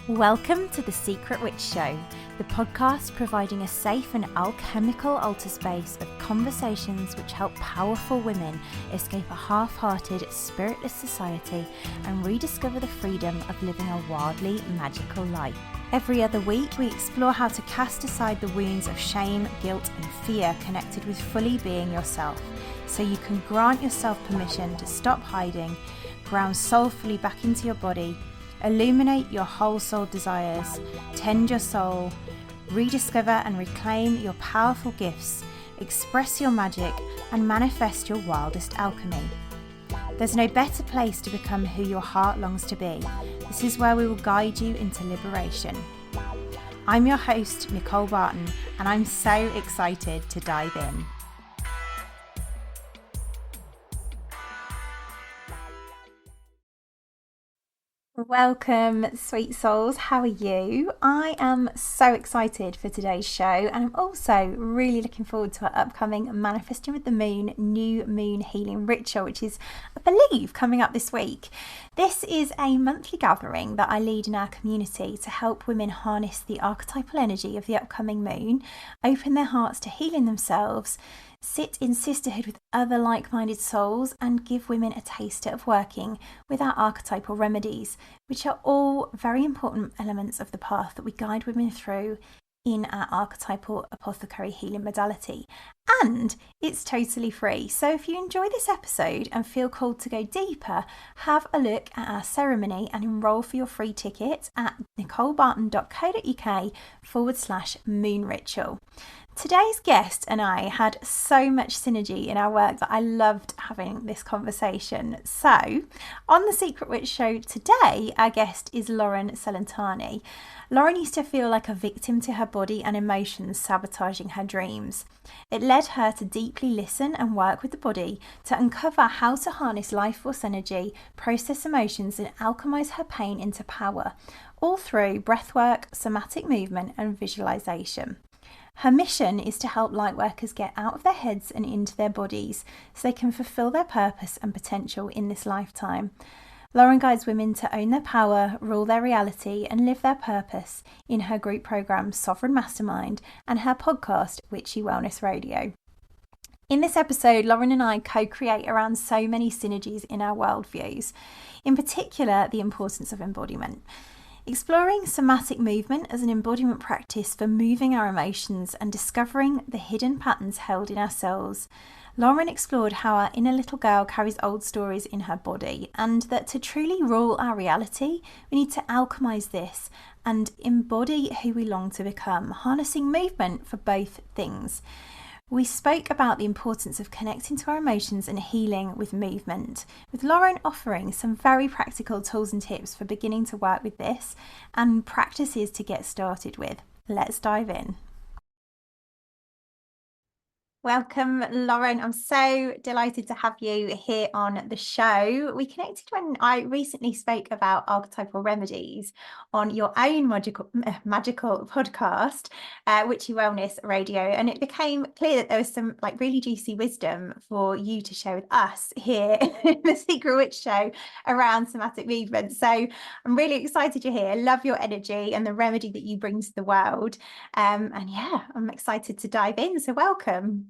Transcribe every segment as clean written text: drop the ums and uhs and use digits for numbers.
Welcome to The Secret Witch Show, the podcast providing a safe and alchemical altar space of conversations which help powerful women escape a half-hearted, spiritless society and rediscover the freedom of living a wildly magical life. Every other week, we explore how to cast aside the wounds of shame, guilt, and fear connected with fully being yourself, so you can grant yourself permission to stop hiding, ground soulfully back into your body, illuminate your whole soul desires, tend your soul, rediscover and reclaim your powerful gifts, express your magic, and manifest your wildest alchemy. There's no better place to become who your heart longs to be. This is where we will guide you into liberation. I'm your host, Nicole Barton, and I'm so excited to dive in. Welcome, sweet souls. How are you? I am so excited for today's show, and I'm also really looking forward to our upcoming Manifesting with the Moon new moon healing ritual, which is, I believe, coming up this week. This is a monthly gathering that I lead in our community to help women harness the archetypal energy of the upcoming moon, open their hearts to healing themselves, sit in sisterhood with other like-minded souls, and give women a taster of working with our archetypal remedies, which are all very important elements of the path that we guide women through in our archetypal apothecary healing modality. And it's totally free. So if you enjoy this episode and feel called to go deeper, have a look at our ceremony and enroll for your free ticket at nicolebarton.co.uk/moon ritual. Today's guest and I had so much synergy in our work that I loved having this conversation. So, on The Secret Witch Show today, our guest is Loren Cellentani. Loren used to feel like a victim to her body and emotions sabotaging her dreams. It led her to deeply listen and work with the body to uncover how to harness life force energy, process emotions, and alchemize her pain into power, all through breathwork, somatic movement, and visualization. Her mission is to help lightworkers get out of their heads and into their bodies so they can fulfill their purpose and potential in this lifetime. Loren guides women to own their power, rule their reality, and live their purpose in her group program Sovereign Mastermind and her podcast Witchy Wellness Radio. In this episode, Loren and I co-create around so many synergies in our worldviews, in particular the importance of embodiment. Exploring somatic movement as an embodiment practice for moving our emotions and discovering the hidden patterns held in our cells, Loren explored how our inner little girl carries old stories in her body, and that to truly rule our reality, we need to alchemize this and embody who we long to become, harnessing movement for both things. We spoke about the importance of connecting to our emotions and healing with movement, with Loren offering some very practical tools and tips for beginning to work with this and practices to get started with. Let's dive in. Welcome, Loren. I'm so delighted to have you here on the show. We connected when I recently spoke about archetypal remedies on your own magical podcast, Witchy Wellness Radio, and it became clear that there was some really juicy wisdom for you to share with us here in the Secret Witch Show around somatic movement. So I'm really excited you're here. I love your energy and the remedy that you bring to the world. And yeah, I'm excited to dive in. So welcome.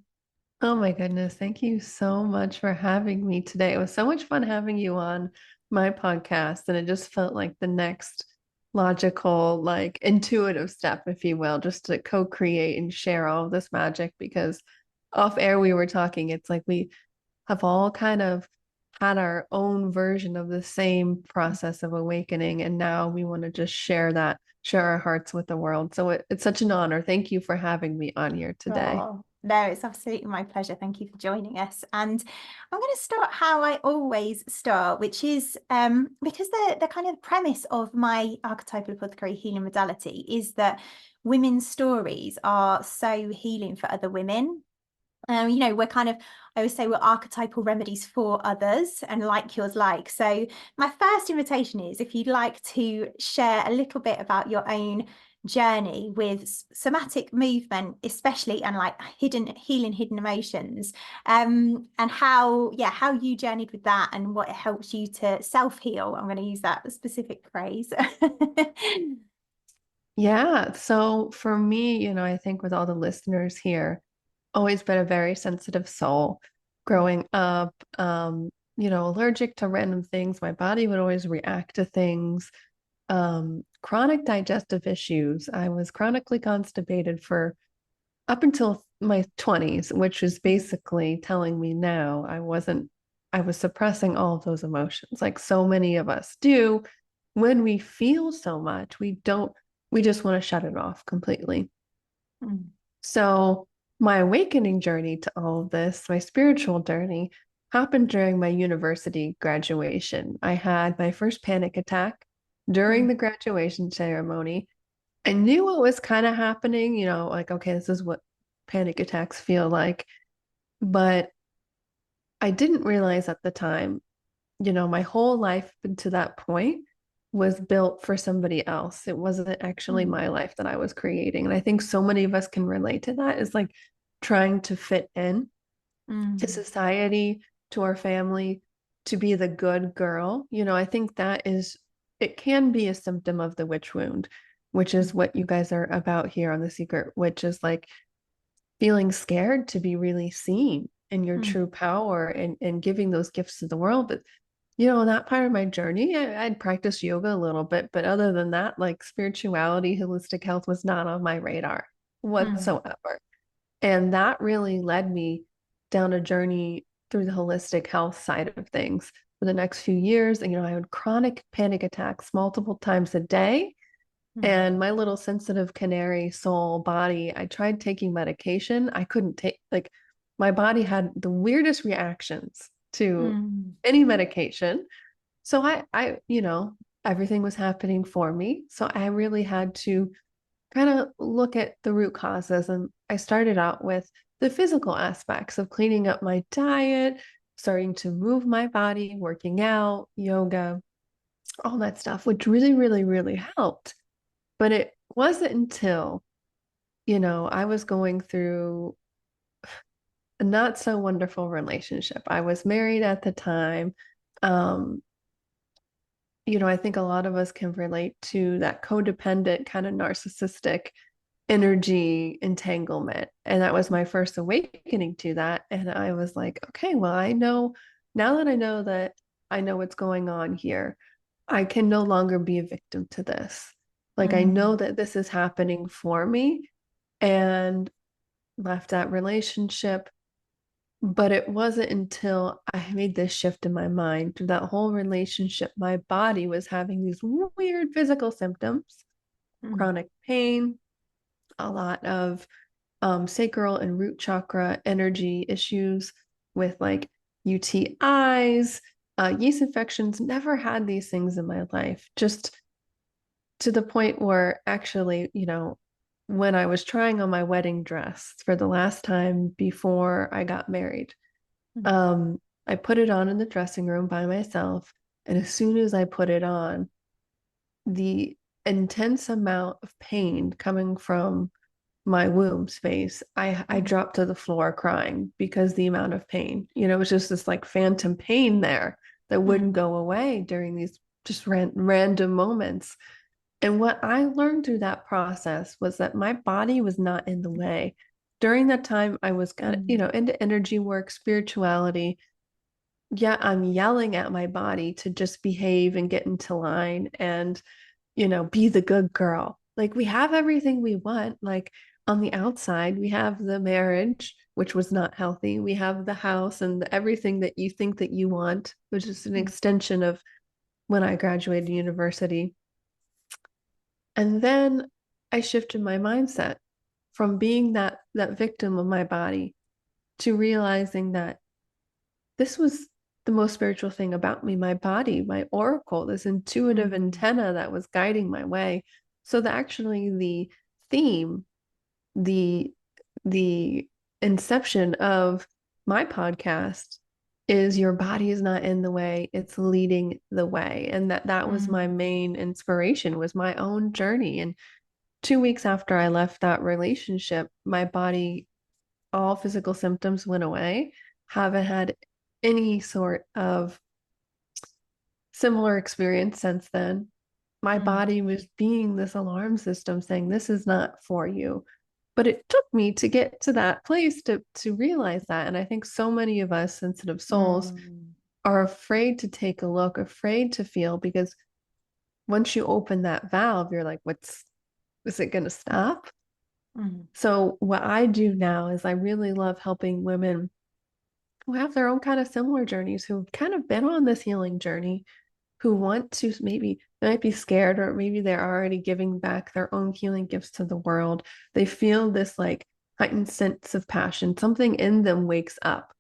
Oh my goodness. Thank you so much for having me today. It was so much fun having you on my podcast, and it just felt like the next logical, intuitive step, if you will, just to co-create and share all of this magic, because off air we were talking, it's like we have all kind of had our own version of the same process of awakening, and now we want to just share our hearts with the world. So it's such an honor. Thank you for having me on here today. Oh, no, it's absolutely my pleasure. Thank you for joining us. And I'm going to start how I always start, which is because the kind of premise of my archetypal apothecary healing modality is that women's stories are so healing for other women. We're I always say we're archetypal remedies for others, and like yours like. So my first invitation is if you'd like to share a little bit about your own journey with somatic movement, especially, and healing hidden emotions, and how you journeyed with that and what it helps you to self-heal. I'm going to use that specific phrase. Yeah. So for me, I think with all the listeners here, always been a very sensitive soul growing up, allergic to random things. My body would always react to things. Chronic digestive issues. I was chronically constipated for up until my 20s, which is basically telling me now I was suppressing all of those emotions like so many of us do. When we feel so much, we just want to shut it off completely. Mm. So my awakening journey to all of this, my spiritual journey, happened during my university graduation. I had my first panic attack during Mm. the graduation ceremony. I knew what was kind of happening, like, okay, this is what panic attacks feel like. But I didn't realize at the time, my whole life to that point was built for somebody else. It wasn't actually Mm. my life that I was creating. And I think so many of us can relate to that, is like trying to fit in to Mm. society, to our family, to be the good girl. I think it can be a symptom of the witch wound, which is what you guys are about here on The Secret, which is like feeling scared to be really seen in your Mm. true power and giving those gifts to the world. But that part of my journey, I'd practiced yoga a little bit, but other than that, like spirituality, holistic health was not on my radar Mm. whatsoever. And that really led me down a journey through the holistic health side of things for the next few years. And, I had chronic panic attacks multiple times a day. Mm. And my little sensitive canary soul body, I tried taking medication. I couldn't take, like, my body had the weirdest reactions to Mm. any medication. So everything was happening for me. So I really had to kind of look at the root causes. And I started out with the physical aspects of cleaning up my diet, starting to move my body, working out, yoga, all that stuff, which really, really, really helped. But it wasn't until, I was going through a not so wonderful relationship. I was married at the time. Um, I think a lot of us can relate to that codependent kind of narcissistic energy entanglement. And that was my first awakening to that. And I was like, okay, well, now that I know what's going on here, I can no longer be a victim to this. Like, I Mm. know that this is happening for me, and left that relationship. But it wasn't until I made this shift in my mind through that whole relationship, my body was having these weird physical symptoms, Mm. chronic pain, a lot of sacral and root chakra energy issues with like UTIs, yeast infections. Never had these things in my life, just to the point where actually, when I was trying on my wedding dress for the last time before I got married, Mm. um, I put it on in the dressing room by myself. And as soon as I put it on, the intense amount of pain coming from my womb space, I Mm. dropped to the floor crying because the amount of pain, it was just this like phantom pain there that wouldn't Mm. go away during these just random moments. And what I learned through that process was that my body was not in the way. During that time, I was kind of, Mm. into energy work, spirituality. Yeah, I'm yelling at my body to just behave and get into line and, be the good girl. Like, we have everything we want. Like, on the outside, we have the marriage, which was not healthy. We have the house and everything that you think that you want, which is an Mm. extension of when I graduated university. And then I shifted my mindset from being that victim of my body to realizing that this was the most spiritual thing about me, my body, my oracle, this intuitive Mm. antenna that was guiding my way. So that actually the theme, the the inception of my podcast is your body is not in the way, it's leading the way. And that was my Mm. main inspiration, was my own journey. And 2 weeks after I left that relationship, my body, all physical symptoms went away. Haven't had any sort of similar experience since then. my Mm. body was being this alarm system saying, this is not for you. But it took me to get to that place to realize that. And I think so many of us sensitive souls Mm. are afraid to take a look, afraid to feel, because once you open that valve, you're like, is it going to stop? Mm. So what I do now is I really love helping women who have their own kind of similar journeys, who've kind of been on this healing journey, who want to maybe they might be scared, or maybe they're already giving back their own healing gifts to the world. They feel this like heightened sense of passion. Something in them wakes up.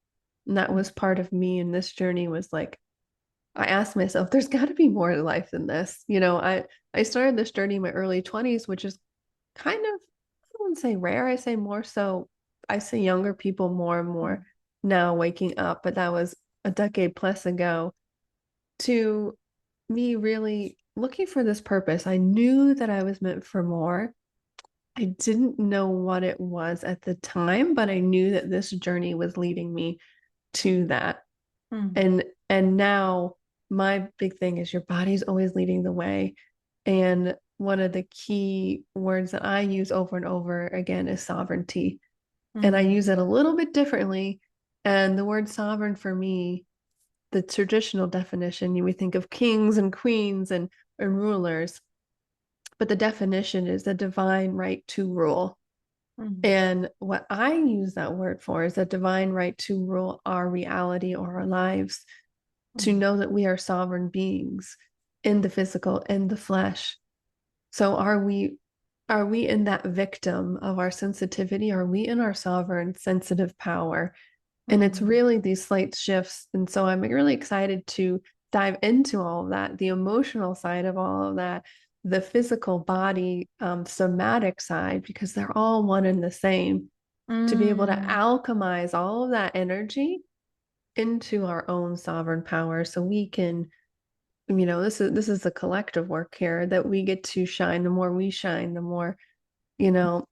And that was part of me in this journey, was like, I asked myself, there's got to be more to life than this. I started this journey in my early 20s, which is kind of, I wouldn't say rare. I say more so, I see younger people more and more Mm. now waking up, but that was a decade plus ago, to me really looking for this purpose. I knew that I was meant for more. I didn't know what it was at the time, but I knew that this journey was leading me to that. Mm. And now my big thing is your body's always leading the way. And one of the key words that I use over and over again is sovereignty. And I use Mm. it a little bit differently. And the word sovereign for me, the traditional definition, you would think of kings and queens and rulers, but the definition is the divine right to rule. Mm. And what I use that word for is the divine right to rule our reality or our lives, to Mm. know that we are sovereign beings in the physical, in the flesh. So are we in that victim of our sensitivity? Are we in our sovereign sensitive power? And it's Mm. really these slight shifts. And so I'm really excited to dive into all of that, the emotional side of all of that, the physical body, somatic side, because they're all one and the same, to be able to Mm. alchemize all of that energy into our own sovereign power, so we can, this is a collective work here, that we get to shine. The more we shine, the more,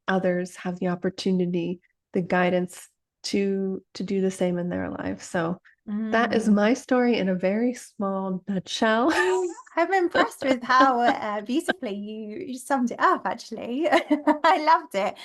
others have the opportunity, the guidance to do the same in their life. So that is Mm. my story in a very small nutshell. I'm impressed with how beautifully you summed it up, actually. I loved it.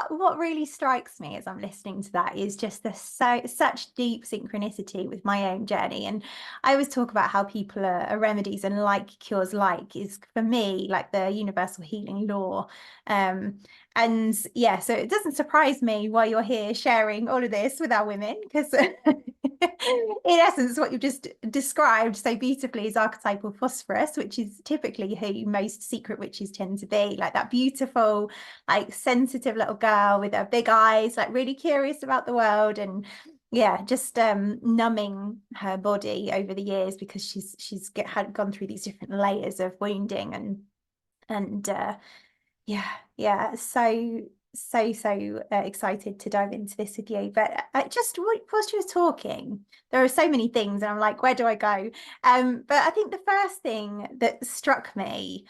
What really strikes me as I'm listening to that is just such deep synchronicity with my own journey. And I always talk about how people are remedies, and like cures like is, for me, like the universal healing law. Um, and yeah, so it doesn't surprise me why you're here sharing all of this with our women, because in essence, what you've just described so beautifully is archetypal phosphorus, which is typically who most secret witches tend to be, like that beautiful, like sensitive little girl with her big eyes, like really curious about the world, and yeah, just numbing her body over the years because had gone through these different layers of wounding, and yeah, yeah. So excited to dive into this with you. But just whilst you were talking, there are so many things, and I'm like, where do I go? But I think the first thing that struck me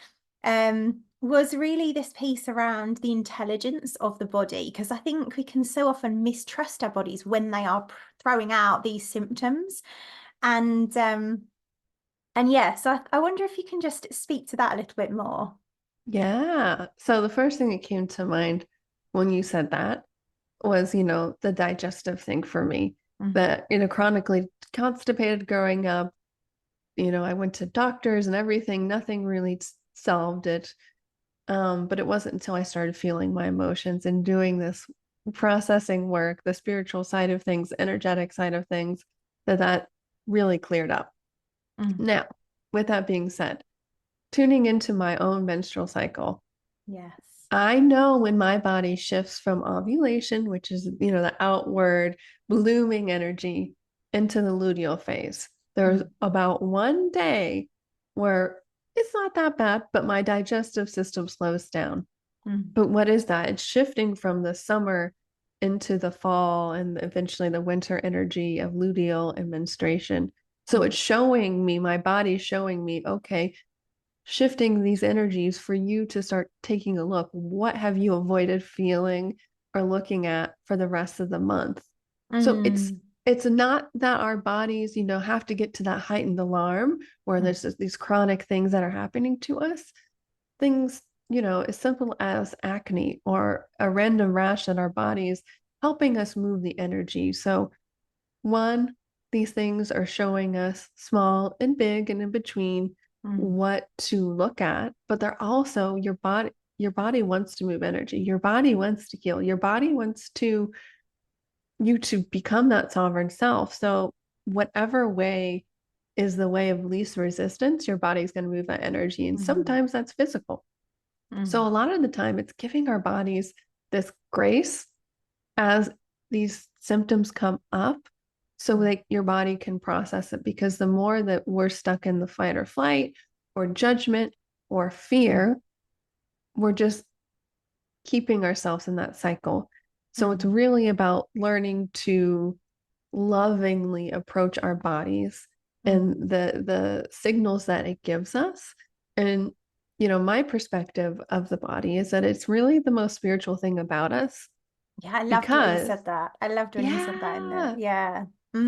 was really this piece around the intelligence of the body, because I think we can so often mistrust our bodies when they are throwing out these symptoms. And yeah, so I wonder if you can just speak to that a little bit more. Yeah. So the first thing that came to mind when you said that was, the digestive thing for me. Mm. That, chronically constipated growing up, I went to doctors and everything, nothing really solved it. But it wasn't until I started feeling my emotions and doing this processing work, the spiritual side of things, energetic side of things, that really cleared up. Mm. Now, with that being said, tuning into my own menstrual cycle, Yes. I know when my body shifts from ovulation, which is, the outward blooming energy, into the luteal phase. There's Mm. about one day where it's not that bad, but my digestive system slows down. Mm. But what is that? It's shifting from the summer into the fall and eventually the winter energy of luteal and menstruation. So Mm. it's showing me, my body's showing me, okay, shifting these energies for you to start taking a look. What have you avoided feeling or looking at for the rest of the month? So it's Mm. it's not that our bodies, have to get to that heightened alarm where there's just these chronic things that are happening to us. Things, as simple as acne or a random rash in our bodies, helping us move the energy. So one, these things are showing us small and big and in between what to look at, but they're also your body wants to move energy. Your body wants to heal. Your body wants you to become that sovereign self. So whatever way is the way of least resistance, your body's going to move that energy. And sometimes that's physical. So a lot of the time it's giving our bodies this grace as these symptoms come up so that your body can process it. Because the more that we're stuck in the fight or flight or judgment or fear, we're just keeping ourselves in that cycle. So it's really about learning to lovingly approach our bodies and the signals that it gives us. And, my perspective of the body is that it's really the most spiritual thing about us. Yeah, I loved when you said that. I loved when you said that in there. Yeah. I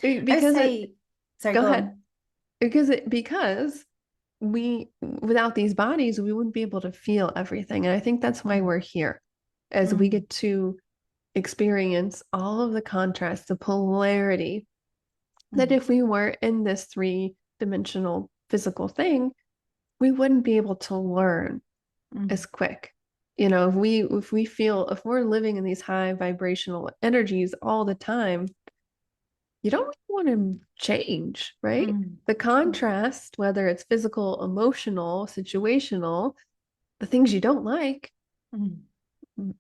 would say, sorry, go go ahead. on. Because we, without these bodies, we wouldn't be able to feel everything. And I think that's why we're here, as we get to experience all of the contrast, the polarity, that if we were in this 3-dimensional physical thing, we wouldn't be able to learn as quick. If we're living in these high vibrational energies all the time, you don't really want to change, right? The contrast, whether it's physical, emotional, situational, the things you don't like,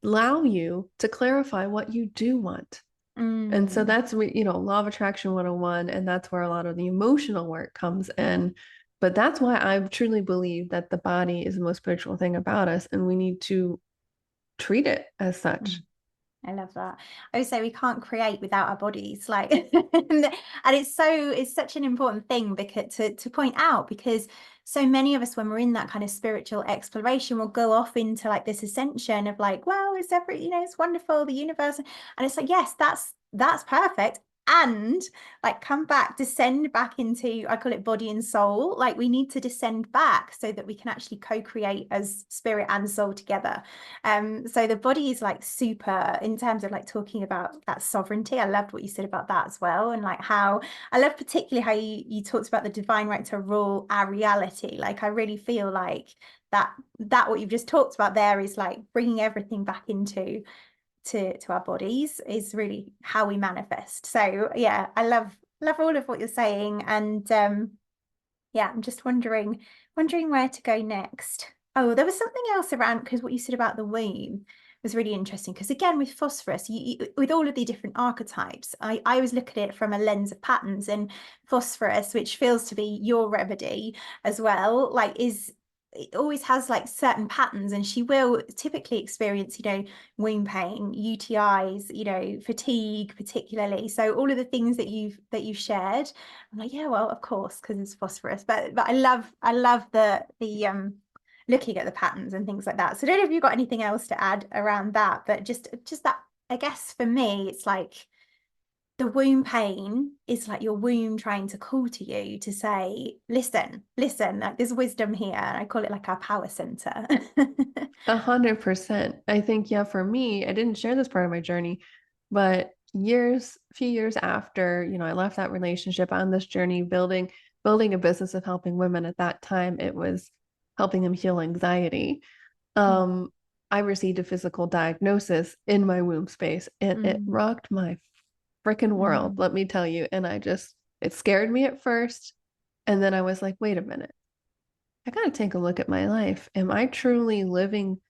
allow you to clarify what you do want. And so that's, law of attraction 101. And that's where a lot of the emotional work comes in. But that's why I truly believe that the body is the most spiritual thing about us, and we need to treat it as such. I love that. I would say we can't create without our bodies, like, and it's such an important thing because to point out, because so many of us, when we're in that kind of spiritual exploration, will go off into like this ascension of like, well, it's it's wonderful, the universe, and it's like, yes, that's perfect. And like come back, descend back into, I call it body and soul. Like we need to descend back so that we can actually co-create as spirit and soul together. So the body is like super in terms of like talking about that sovereignty. I loved what you said about that as well. And like how I love particularly how you talked about the divine right to rule our reality. Like I really feel like that what you've just talked about there is like bringing everything back into to our bodies is really how we manifest. So yeah, I love all of what you're saying. And yeah, I'm just wondering where to go next. Oh, there was something else around, because what you said about the womb was really interesting. Because again, with phosphorus, with all of the different archetypes, I always look at it from a lens of patterns, and phosphorus, which feels to be your remedy as well, like it always has like certain patterns, and she will typically experience, womb pain, UTIs, fatigue particularly. So all of the things that you've shared, I'm like, yeah, well, of course, because it's phosphorus. But I love the looking at the patterns and things like that. So I don't know if you've got anything else to add around that, but just that, I guess for me, it's like the womb pain is like your womb trying to call to you to say, listen, like there's wisdom here. And I call it like our power center. 100%. I think, yeah, for me, I didn't share this part of my journey, but few years after, I left that relationship on this journey, building a business of helping women. At that time, it was helping them heal anxiety. I received a physical diagnosis in my womb space, and it rocked my freaking world, let me tell you. And it scared me at first. And then I was like, wait a minute, I got to take a look at my life. Am I truly living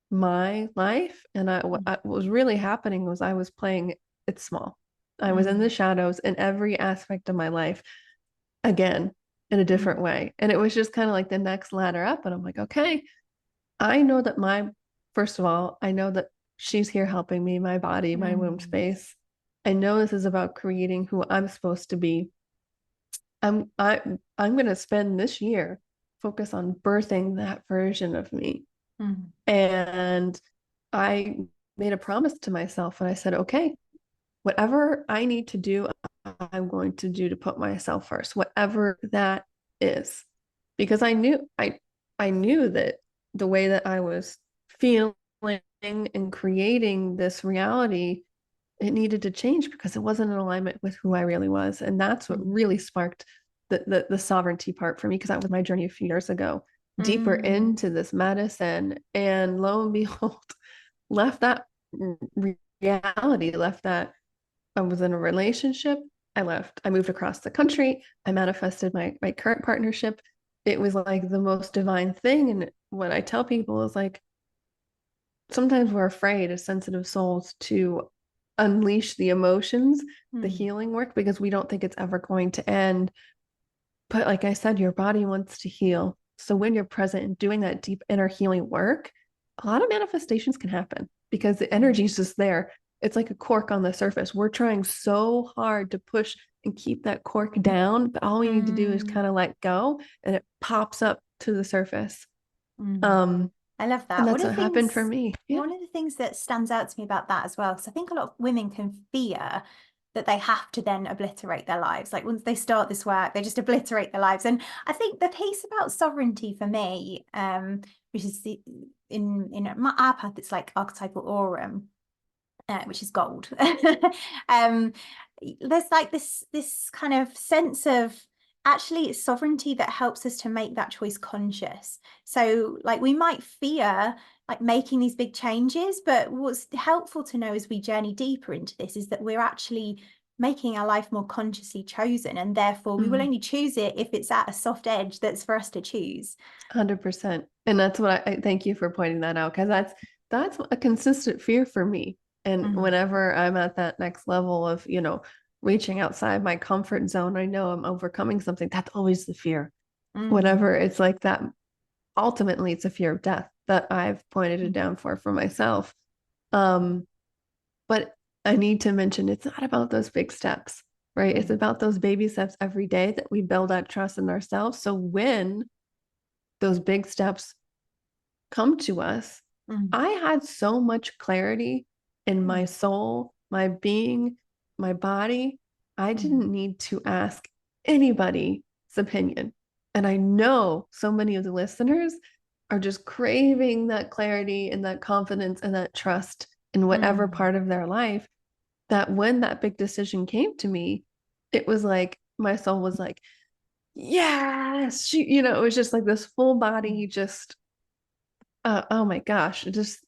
my life? And what was really happening was I was playing it small. I was in the shadows in every aspect of my life, again, in a different way. And it was just kind of like the next ladder up. And I'm like, okay, I know that first of all, I know that she's here helping me, my body, my womb space. I know this is about creating who I'm supposed to be. I'm going to spend this year focus on birthing that version of me. And I made a promise to myself, and I said, okay, whatever I need to do, I'm going to do to put myself first, whatever that is. Because I knew that the way that I was feeling and creating this reality, it needed to change because it wasn't in alignment with who I really was. And that's what really sparked the sovereignty part for me, because that was my journey a few years ago, deeper into this medicine. And lo and behold, left that reality, left that I was in a relationship. I moved across the country. I manifested my current partnership. It was like the most divine thing. And what I tell people is like, sometimes we're afraid as sensitive souls to unleash the emotions, the healing work, because we don't think it's ever going to end. But like I said, your body wants to heal. So when you're present and doing that deep inner healing work, a lot of manifestations can happen because the energy is just there. It's like a cork on the surface. We're trying so hard to push and keep that cork down, but all we need to do is kind of let go and it pops up to the surface. I love that. And that's what happened for me. Yeah. One of the things that stands out to me about that as well, because I think a lot of women can fear that they have to then obliterate their lives. Like once they start this work, they just obliterate their lives. And I think the piece about sovereignty for me, which is in our path, it's like archetypal aurum, which is gold. There's like this kind of sense of actually it's sovereignty that helps us to make that choice conscious. So like we might fear like making these big changes, but what's helpful to know as we journey deeper into this is that we're actually making our life more consciously chosen, and therefore we will only choose it if it's at a soft edge that's for us to choose. 100%. And that's what I thank you for pointing that out, because that's a consistent fear for me. And whenever I'm at that next level of, reaching outside my comfort zone, I know I'm overcoming something. That's always the fear. Whatever it's like that, ultimately it's a fear of death that I've pointed it down for myself. But I need to mention it's not about those big steps, right? It's about those baby steps every day that we build that trust in ourselves. So when those big steps come to us, I had so much clarity in my soul, my being, my body. I didn't need to ask anybody's opinion. And I know so many of the listeners are just craving that clarity and that confidence and that trust in whatever part of their life, that when that big decision came to me, it was like my soul was like, yes, it was just like this full body, just oh my gosh, just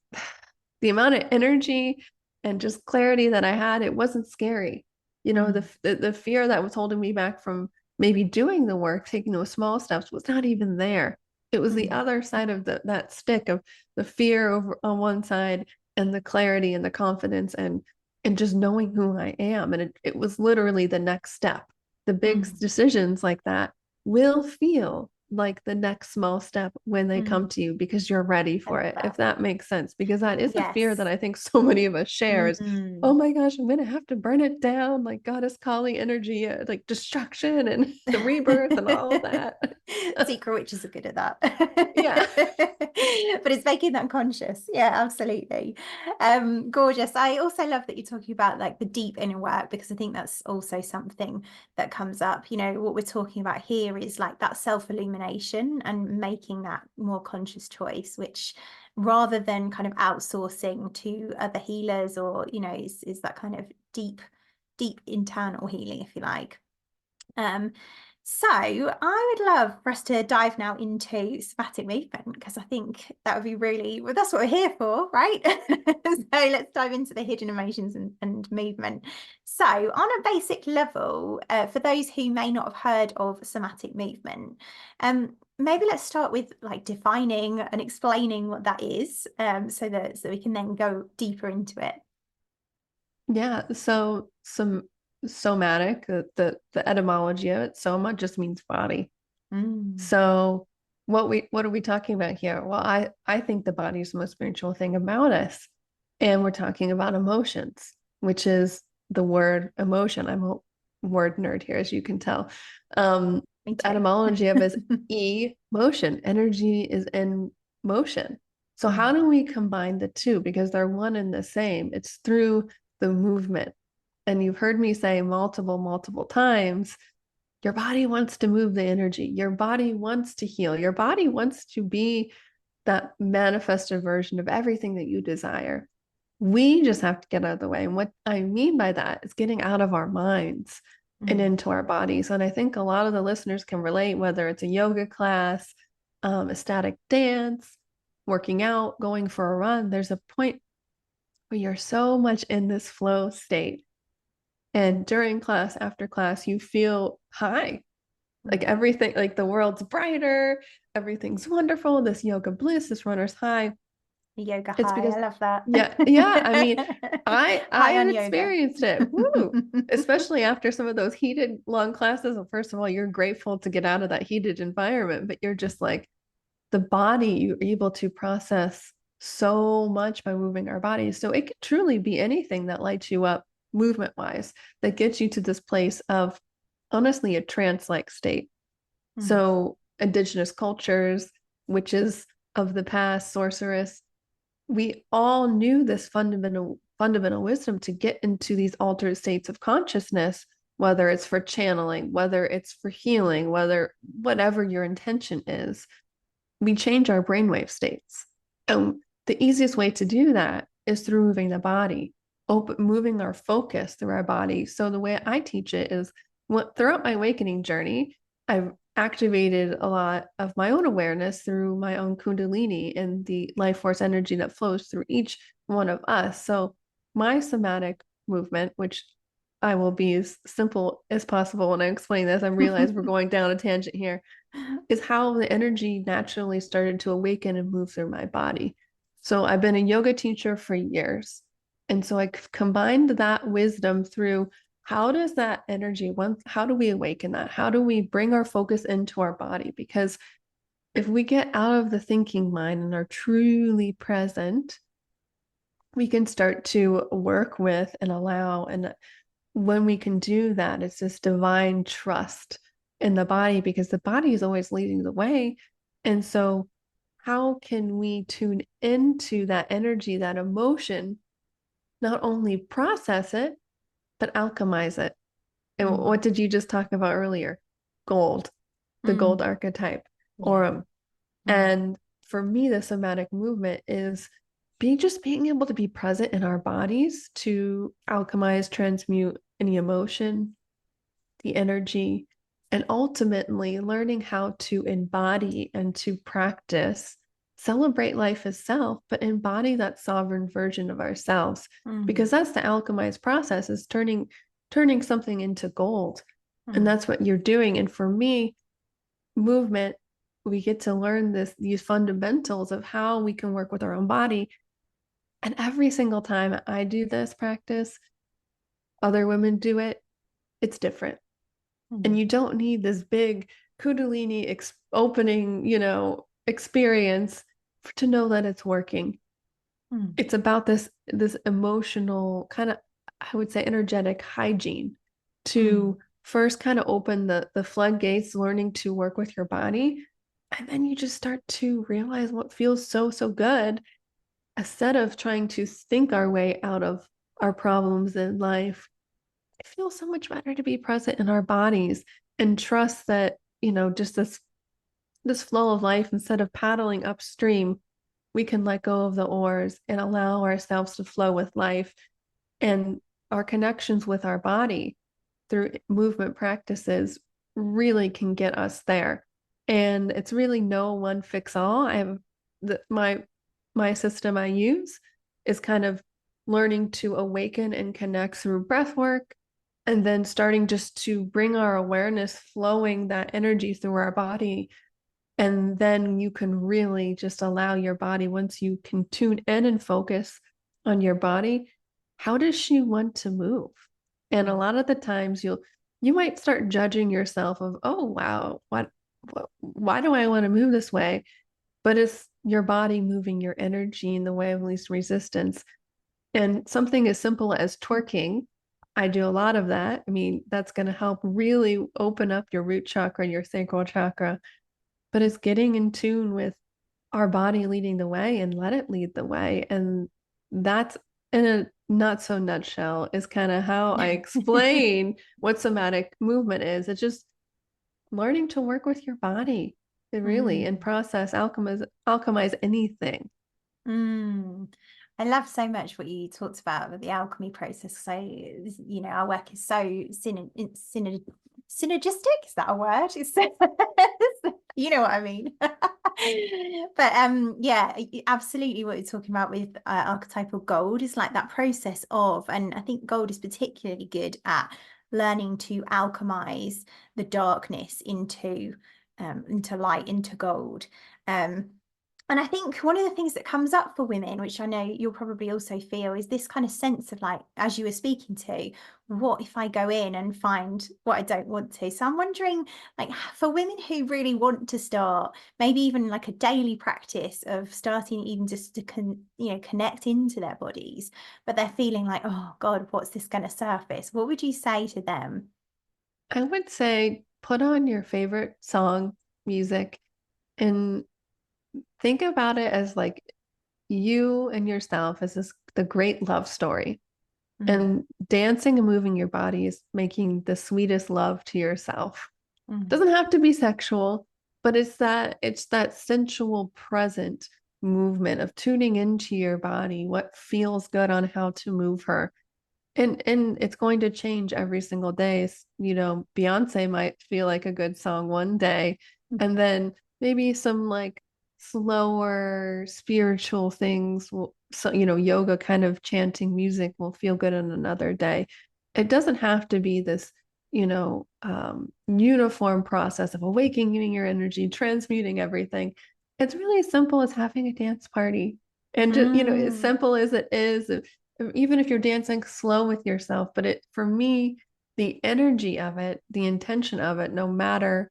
the amount of energy and just clarity that I had, it wasn't scary. The fear that was holding me back from maybe doing the work, taking those small steps, was not even there. It was the other side of that stick of the fear over on one side and the clarity and the confidence and just knowing who I am. And it was literally the next step. The big decisions like that will feel like the next small step when they come to you, because you're ready for it, if that makes sense. Because that is the fear that I think so many of us share is, oh my gosh, I'm gonna have to burn it down, like goddess calling energy, like destruction and the rebirth and all of that. Secret witches are good at that. Yeah. But it's making them conscious. Yeah, absolutely. Gorgeous. I also love that you're talking about like the deep inner work, because I think that's also something that comes up. What we're talking about here is like that self-illumination and making that more conscious choice, which rather than kind of outsourcing to other healers or, is that kind of deep internal healing, if you like. So I would love for us to dive now into somatic movement, because I think that would be really, well, that's what we're here for, right? So let's dive into the hidden emotions and movement. So on a basic level, for those who may not have heard of somatic movement, maybe let's start with like defining and explaining what that is, so we can then go deeper into it. Yeah, so somatic, the etymology of it, soma just means body. So what are we talking about here? Well, I think the body is the most spiritual thing about us. And we're talking about emotions, which is the word emotion. I'm a word nerd here, as you can tell. The etymology of it is emotion. Energy is in motion. So how do we combine the two? Because they're one and the same. It's through the movement. And you've heard me say multiple times, your body wants to move the energy. Your body wants to heal. Your body wants to be that manifested version of everything that you desire. We just have to get out of the way. And what I mean by that is getting out of our minds and into our bodies. And I think a lot of the listeners can relate, whether it's a yoga class, a static dance, working out, going for a run. There's a point where you're so much in this flow state. And during class, after class, you feel high. Like everything, like the world's brighter, everything's wonderful, this yoga bliss, this runner's high. Yoga It's high, because, I love that. yeah. I mean, I High have on yoga. experienced it. Woo! Especially after some of those heated long classes. Well, first of all, you're grateful to get out of that heated environment, but you're just like, the body, you're able to process so much by moving our bodies. So it could truly be anything that lights you up movement wise, that gets you to this place of honestly a trance-like state. So indigenous cultures, witches of the past, sorceress, we all knew this fundamental wisdom to get into these altered states of consciousness, whether it's for channeling, whether it's for healing, whatever your intention is. We change our brainwave states. And the easiest way to do that is through moving the body, moving our focus through our body. So the way I teach it is throughout my awakening journey, I've activated a lot of my own awareness through my own Kundalini and the life force energy that flows through each one of us. So my somatic movement, which I will be as simple as possible when I explain this, I realize we're going down a tangent here, is how the energy naturally started to awaken and move through my body. So I've been a yoga teacher for years. And so I combined that wisdom through how does that energy, how do we awaken that? How do we bring our focus into our body? Because if we get out of the thinking mind and are truly present, we can start to work with and allow. And when we can do that, it's this divine trust in the body, because the body is always leading the way. And so how can we tune into that energy, that emotion, not only process it, but alchemize it? And what did you just talk about earlier? Gold, the gold archetype, Aurum. And for me, the somatic movement is being able to be present in our bodies to alchemize, transmute any emotion, the energy, and ultimately learning how to embody and to practice, celebrate life itself, but embody that sovereign version of ourselves. Because that's the alchemized process, is turning something into gold. And that's what you're doing. And for me, movement, we get to learn these fundamentals of how we can work with our own body. And every single time I do this practice, other women do it, it's different. And you don't need this big Kundalini opening, experience to know that it's working. It's about this emotional kind of, I would say, energetic hygiene to first kind of open the floodgates, learning to work with your body. And then you just start to realize what feels so good, instead of trying to think our way out of our problems in life. It feels so much better to be present in our bodies and trust that, just this flow of life, instead of paddling upstream, we can let go of the oars and allow ourselves to flow with life. And our connections with our body through movement practices really can get us there. And it's really no one fix all. I have my system I use is kind of learning to awaken and connect through breath work, and then starting just to bring our awareness, flowing that energy through our body. And then you can really just allow your body, once you can tune in and focus on your body, how does she want to move? And a lot of the times you might start judging yourself of, oh, wow, why do I want to move this way? But it's your body moving your energy in the way of least resistance. And something as simple as twerking, I do a lot of that. I mean, that's going to help really open up your root chakra, your sacral chakra. But it's getting in tune with our body leading the way, and let it lead the way. And that's in not so nutshell is kind of how I explain what somatic movement is. It's just learning to work with your body, really, and process, alchemize anything. I love so much what you talked about with the alchemy process. So, our work is so synergistic. Is that a word? It's you know what I mean. But yeah, absolutely what you're talking about with archetypal gold is like that process of, and I think gold is particularly good at learning to alchemize the darkness into light, into gold. And I think one of the things that comes up for women, which I know you'll probably also feel, is this kind of sense of like, as you were speaking to, what if I go in and find what I don't want to? So I'm wondering, like, for women who really want to start, maybe even like a daily practice of starting even just to connect into their bodies, but they're feeling like, oh God, what's this going to surface? What would you say to them? I would say put on your favorite song, music, and think about it as like you and yourself as the great love story. And dancing and moving your body is making the sweetest love to yourself. Doesn't have to be sexual, but it's that sensual present movement of tuning into your body, what feels good on how to move her. And it's going to change every single day. Beyonce might feel like a good song one day, and then maybe some like slower spiritual things will, yoga kind of chanting music will feel good on another day. It doesn't have to be this, uniform process of awakening your energy, transmuting everything. It's really as simple as having a dance party. And just, as simple as it is, even if you're dancing slow with yourself, but for me, the energy of it, the intention of it, no matter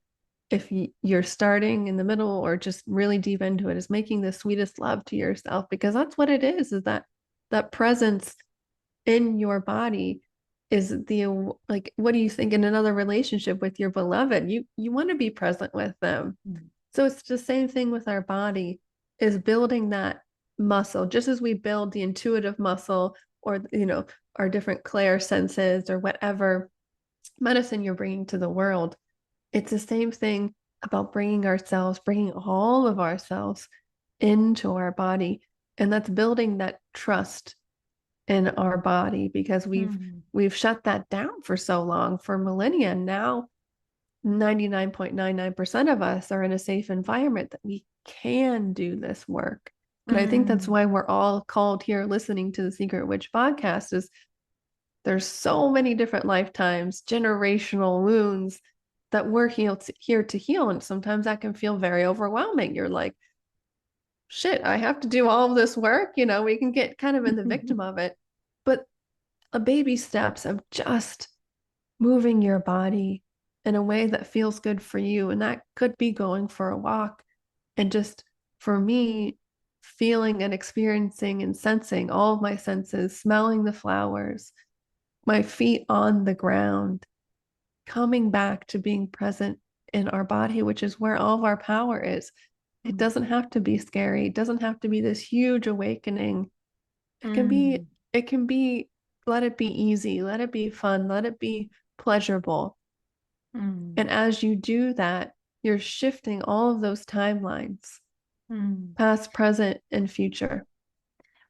if you're starting in the middle or just really deep into it, is making the sweetest love to yourself, because that's what it is that presence in your body is like, what do you think in another relationship with your beloved? You want to be present with them. So it's the same thing with our body, is building that muscle, just as we build the intuitive muscle, or our different clair senses, or whatever medicine you're bringing to the world. It's the same thing about bringing all of ourselves into our body. And that's building that trust in our body, because we've shut that down for so long, for millennia. Now 99.99% of us are in a safe environment that we can do this work. And I think that's why we're all called here listening to the Secret Witch podcast, is there's so many different lifetimes, generational wounds that we're here to heal. And sometimes that can feel very overwhelming. You're like, shit, I have to do all of this work. We can get kind of in the victim of it. But a baby steps of just moving your body in a way that feels good for you. And that could be going for a walk, and just, for me, feeling and experiencing and sensing all of my senses, smelling the flowers, my feet on the ground, coming back to being present in our body, which is where all of our power is. It doesn't have to be scary. It doesn't have to be this huge awakening. It can be, let it be easy, let it be fun, let it be pleasurable. And as you do that, you're shifting all of those timelines, past, present, and future.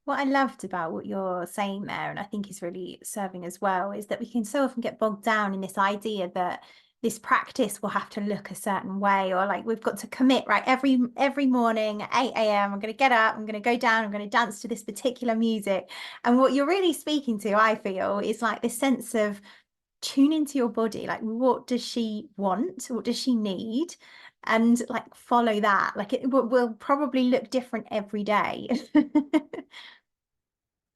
What I loved about what you're saying there, and I think is really serving as well, is that we can so often get bogged down in this idea that this practice will have to look a certain way, or like we've got to commit, right? Every morning at 8 a.m. I'm going to get up, I'm going to go down, I'm going to dance to this particular music. And what you're really speaking to, I feel, is like this sense of tune into your body. Like, what does she want? What does she need? And like follow that. Like it will probably look different every day.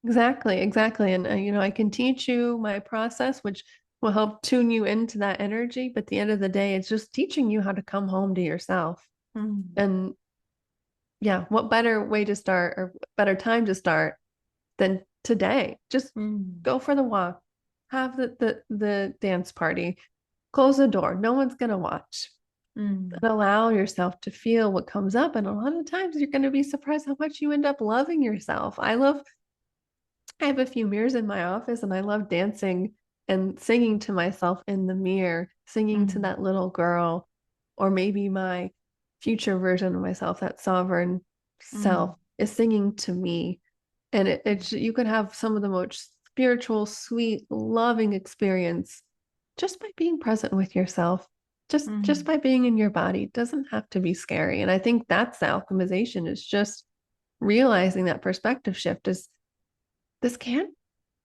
Exactly. And I can teach you my process, which will help tune you into that energy. But at the end of the day, it's just teaching you how to come home to yourself. And yeah, what better way to start, or better time to start than today? Just go for the walk, have the dance party, close the door. No one's gonna watch. And allow yourself to feel what comes up. And a lot of times you're going to be surprised how much you end up loving yourself. I love I have a few mirrors in my office, and I love dancing and singing to myself in the mirror, singing to that little girl, or maybe my future version of myself, that sovereign self, is singing to me. And it's you could have some of the most spiritual, sweet, loving experience just by being present with yourself, just by being in your body. It doesn't have to be scary. And I think that's the alchemization, is just realizing that perspective shift is this can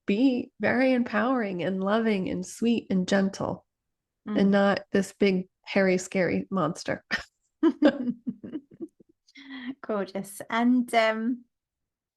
be very empowering and loving and sweet and gentle, and not this big, hairy, scary monster. Gorgeous. And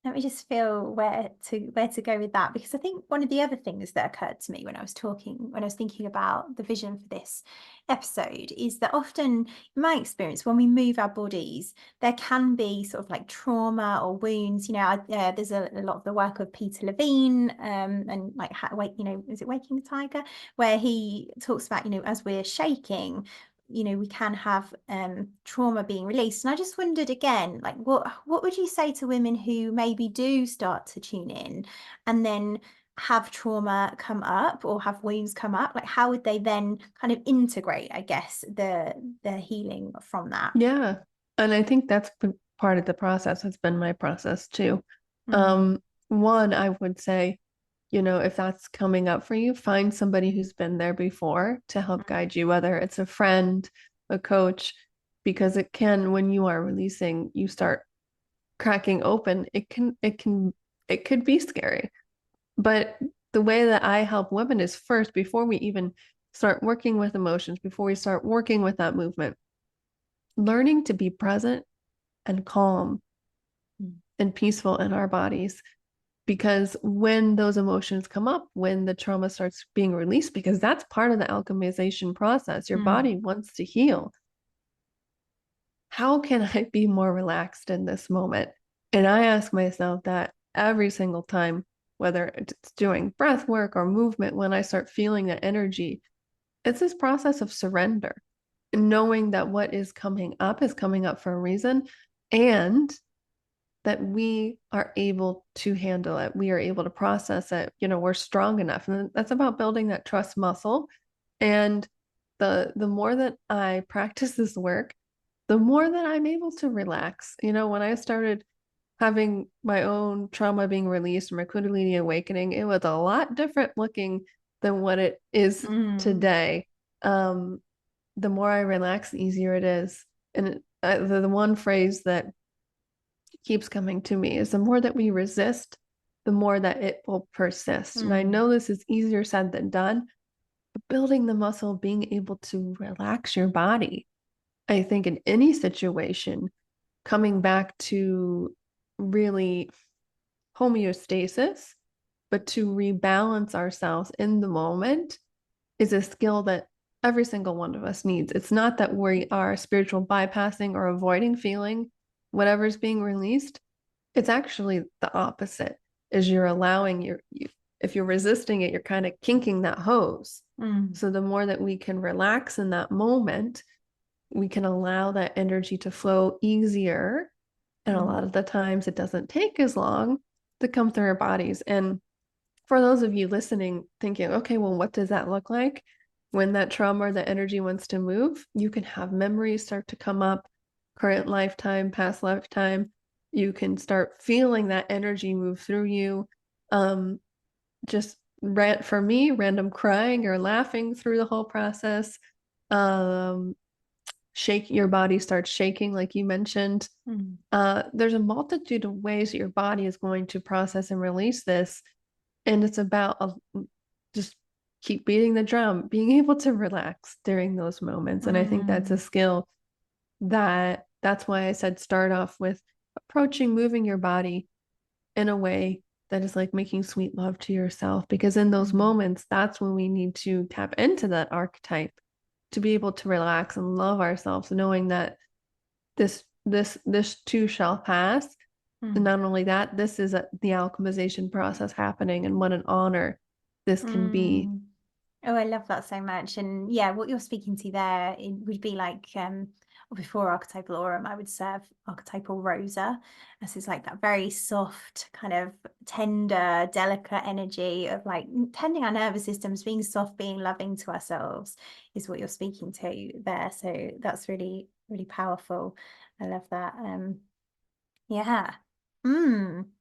let me just feel where to go with that, because I think one of the other things that occurred to me when I was thinking about the vision for this episode is that often, in my experience, when we move our bodies, there can be sort of like trauma or wounds. There's a lot of the work of Peter Levine, and like is it Waking the Tiger, where he talks about, as we're shaking, we can have trauma being released. And I just wondered again, like, what would you say to women who maybe do start to tune in and then have trauma come up or have wounds come up? Like, how would they then kind of integrate, I guess, the healing from that? Yeah. And I think that's been part of the process. It's been my process too. One, I would say, if that's coming up for you, find somebody who's been there before to help guide you, whether it's a friend, a coach, because it can, when you are releasing, you start cracking open, it could be scary. But the way that I help women is, first, before we even start working with emotions, before we start working with that movement, learning to be present and calm and peaceful in our bodies. Because when those emotions come up, when the trauma starts being released, because that's part of the alchemization process, your body wants to heal. How can I be more relaxed in this moment? And I ask myself that every single time, whether it's doing breath work or movement, when I start feeling that energy, it's this process of surrender, knowing that what is coming up for a reason, and that we are able to handle it. We are able to process it. We're strong enough. And that's about building that trust muscle. And the more that I practice this work, the more that I'm able to relax. When I started having my own trauma being released, my Kundalini awakening, it was a lot different looking than what it is today. The more I relax, the easier it is. And the one phrase that keeps coming to me is, the more that we resist, the more that it will persist. And I know this is easier said than done, but building the muscle, being able to relax your body, I think in any situation, coming back to really homeostasis, but to rebalance ourselves in the moment, is a skill that every single one of us needs. It's not that we are spiritual bypassing or avoiding feeling whatever's being released. It's actually the opposite. Is you're allowing if you're resisting it, you're kind of kinking that hose. So the more that we can relax in that moment, we can allow that energy to flow easier. And a lot of the times it doesn't take as long to come through our bodies. And for those of you listening, thinking, okay, well, what does that look like? When that trauma or the energy wants to move, you can have memories start to come up, current lifetime, past lifetime. You can start feeling that energy move through you. Just for me, random crying or laughing through the whole process. Your body starts shaking, like you mentioned. There's a multitude of ways that your body is going to process and release this. And it's about just keep beating the drum, being able to relax during those moments. And I think that's a skill that's why I said start off with moving your body in a way that is like making sweet love to yourself. Because in those moments, that's when we need to tap into that archetype to be able to relax and love ourselves, knowing that this too shall pass. And not only that, this is the alchemization process happening, and what an honor this can be. Oh, I love that so much. And yeah, what you're speaking to there, it would be like or before archetypal aurum, I would serve archetypal rosa. This is like that very soft, kind of tender, delicate energy of like tending our nervous systems, being soft, being loving to ourselves is what you're speaking to there. So that's really, really powerful. I love that. Yeah.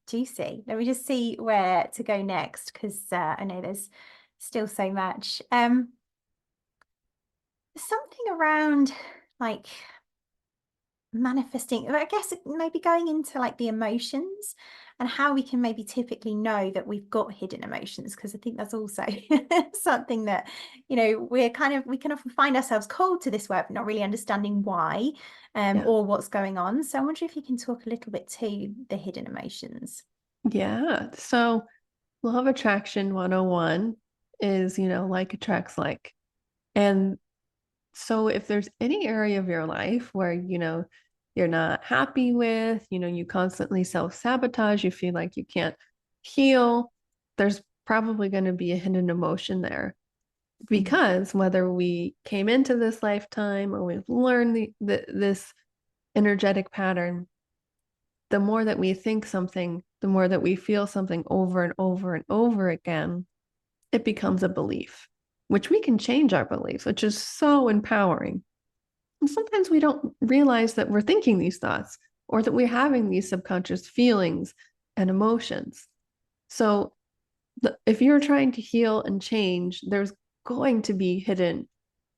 Juicy. Let me just see where to go next, because I know there's still so much. Something around like manifesting, I guess maybe going into like the emotions and how we can maybe typically know that we've got hidden emotions, because I think that's also something that, you know, we can often find ourselves called to this work but not really understanding why or what's going on. So I wonder if you can talk a little bit to the hidden emotions. Yeah. So law of attraction 101 is, like attracts like. And so if there's any area of your life where, you're not happy with, you constantly self-sabotage, you feel like you can't heal, there's probably going to be a hidden emotion there. Because whether we came into this lifetime or we've learned this energetic pattern, the more that we think something, the more that we feel something over and over and over again, it becomes a belief, which we can change our beliefs, which is so empowering. And sometimes we don't realize that we're thinking these thoughts or that we're having these subconscious feelings and emotions. So if you're trying to heal and change, there's going to be hidden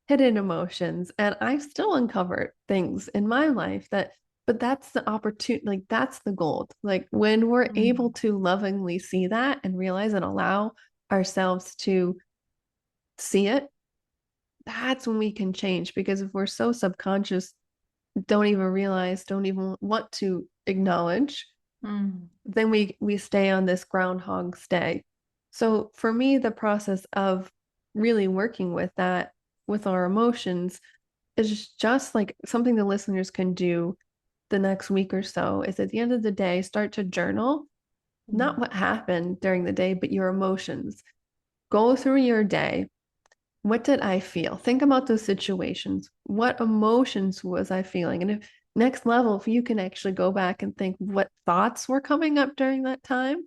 emotions. And I've still uncovered things in my life but that's the opportunity, like that's the gold. Like when we're able to lovingly see that and realize and allow ourselves to see it, that's when we can change. Because if we're so subconscious, don't even realize, don't even want to acknowledge, then we stay on this groundhog stay. So for me, the process of really working with that, with our emotions, is just like something the listeners can do the next week or so, is at the end of the day, start to journal, not what happened during the day, but your emotions. Go through your day. What did I feel? Think about those situations. What emotions was I feeling? And if next level, if you can actually go back and think what thoughts were coming up during that time,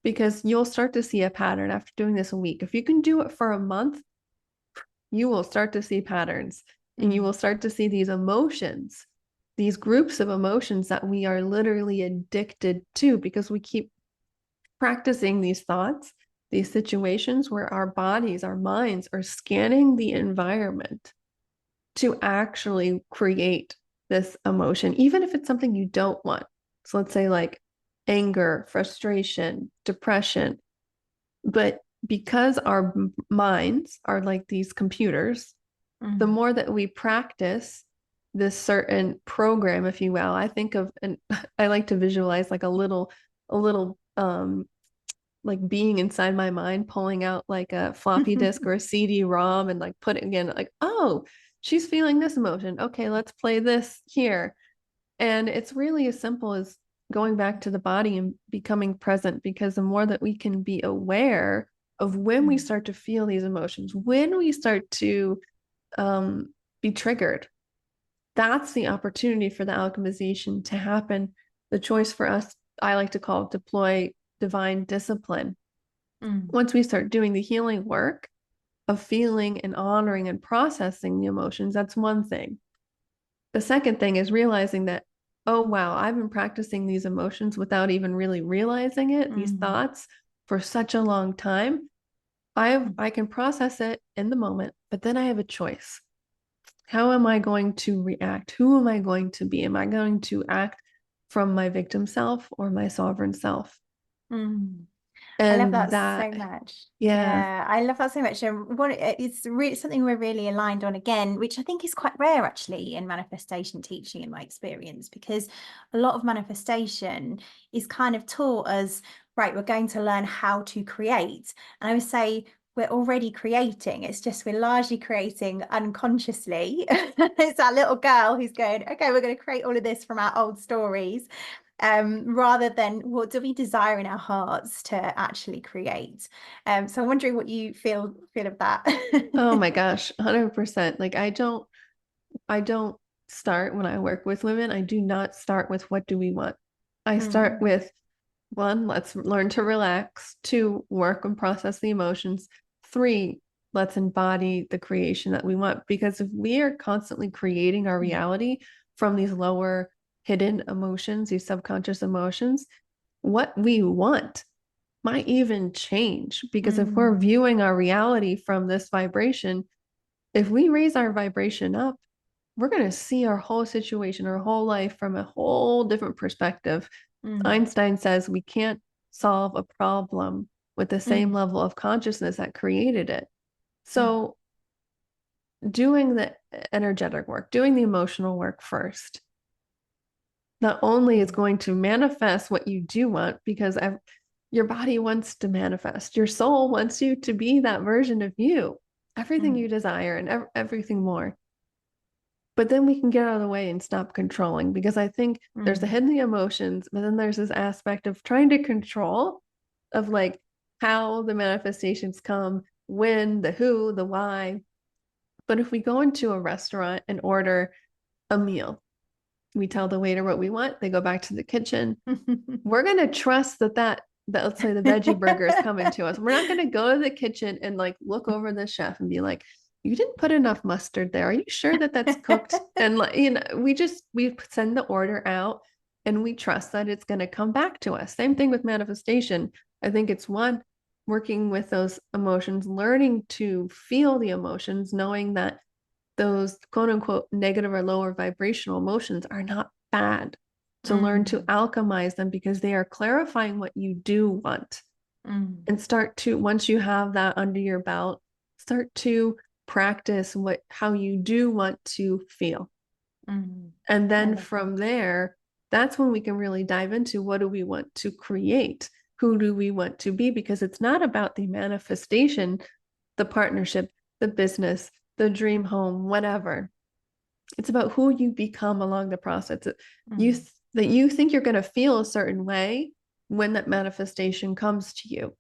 because you'll start to see a pattern after doing this a week. If you can do it for a month, you will start to see patterns and you will start to see these emotions, these groups of emotions that we are literally addicted to because we keep practicing these thoughts, these situations where our bodies, our minds are scanning the environment to actually create this emotion, even if it's something you don't want. So let's say like anger, frustration, depression. But because our minds are like these computers, the more that we practice this certain program, if you will, I think of, and I like to visualize like a little like being inside my mind, pulling out like a floppy disk or a CD-ROM and like putting in like, oh, she's feeling this emotion. Okay, let's play this here. And it's really as simple as going back to the body and becoming present, because the more that we can be aware of when we start to feel these emotions, when we start to be triggered, that's the opportunity for the alchemization to happen. The choice for us, I like to call it deploy divine discipline. Once we start doing the healing work of feeling and honoring and processing the emotions, that's one thing. The second thing is realizing that, oh, wow, I've been practicing these emotions without even really realizing it, these thoughts for such a long time. I can process it in the moment, but then I have a choice. How am I going to react? Who am I going to be? Am I going to act from my victim self or my sovereign self? I love And that so that, much. yeah. Yeah, I love that so much. And it's really something we're really aligned on again, which I think is quite rare actually in manifestation teaching in my experience, because a lot of manifestation is kind of taught as, right, we're going to learn how to create. And I would say we're already creating. It's just we're largely creating unconsciously. It's that little girl who's going, okay, we're going to create all of this from our old stories, rather than what do we desire in our hearts to actually create. So I'm wondering what you feel of that. Oh my gosh, 100%. Like I don't start when I work with women, I do not start with what do we want. I start with 1, let's learn to relax. 2, work and process the emotions. 3, let's embody the creation that we want. Because if we are constantly creating our reality from these lower hidden emotions, these subconscious emotions, what we want might even change. Because if we're viewing our reality from this vibration, if we raise our vibration up, we're going to see our whole situation, our whole life from a whole different perspective. Einstein says we can't solve a problem with the same level of consciousness that created it. So doing the energetic work, doing the emotional work first, not only is going to manifest what you do want, because your body wants to manifest, your soul wants you to be that version of you, everything you desire and everything more. But then we can get out of the way and stop controlling, because I think there's the hidden emotions, but then there's this aspect of trying to control, of like how the manifestations come, when, the who, the why. But if we go into a restaurant and order a meal, we tell the waiter what we want, they go back to the kitchen. We're going to trust that let's say the veggie burger is coming to us. We're not going to go to the kitchen and like look over the chef and be like, you didn't put enough mustard there. Are you sure that that's cooked? And like, we send the order out and we trust that it's going to come back to us. Same thing with manifestation. I think it's 1, working with those emotions, learning to feel the emotions, knowing that those quote unquote negative or lower vibrational emotions are not bad. To learn to alchemize them, because they are clarifying what you do want. And start to, once you have that under your belt, start to practice how you do want to feel. And then from there, that's when we can really dive into what do we want to create? Who do we want to be? Because it's not about the manifestation, the partnership, the business, the dream home, whatever. It's about who you become along the process. That you think you're going to feel a certain way when that manifestation comes to you.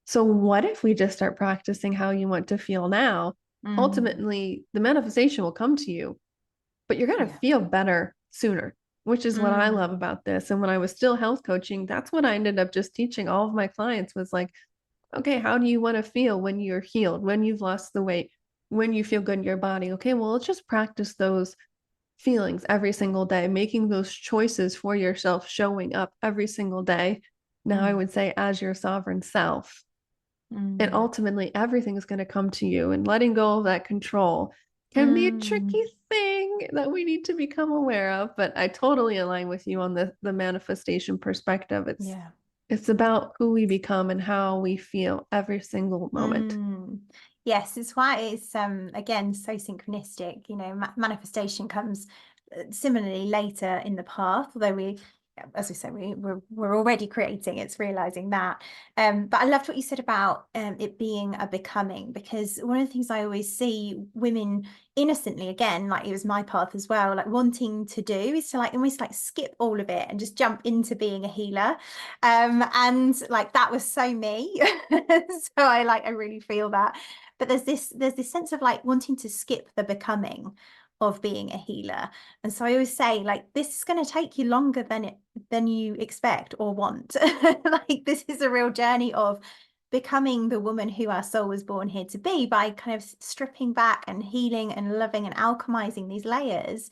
So what if we just start practicing how you want to feel now? Ultimately, the manifestation will come to you, but you're going to feel better sooner, which is what I love about this. And when I was still health coaching, that's what I ended up just teaching all of my clients, was like, okay, how do you want to feel when you're healed, when you've lost the weight, when you feel good in your body? Okay, well, let's just practice those feelings every single day, making those choices for yourself, showing up every single day. Now I would say as your sovereign self. And ultimately everything is going to come to you, and letting go of that control can be a tricky thing that we need to become aware of. But I totally align with you on the manifestation perspective. It's about who we become and how we feel every single moment. Yes, it's why it's again so synchronistic. Manifestation comes similarly later in the path, although we, as we say, we're already creating. It's realizing that. But I loved what you said about it being a becoming, because one of the things I always see women innocently, again, like it was my path as well, like wanting to do is to like almost like skip all of it and just jump into being a healer. And like that was so me. So I really feel that. But there's this sense of like wanting to skip the becoming of being a healer. And so I always say, like, this is going to take you longer than you expect or want. Like, this is a real journey of becoming the woman who our soul was born here to be, by kind of stripping back and healing and loving and alchemizing these layers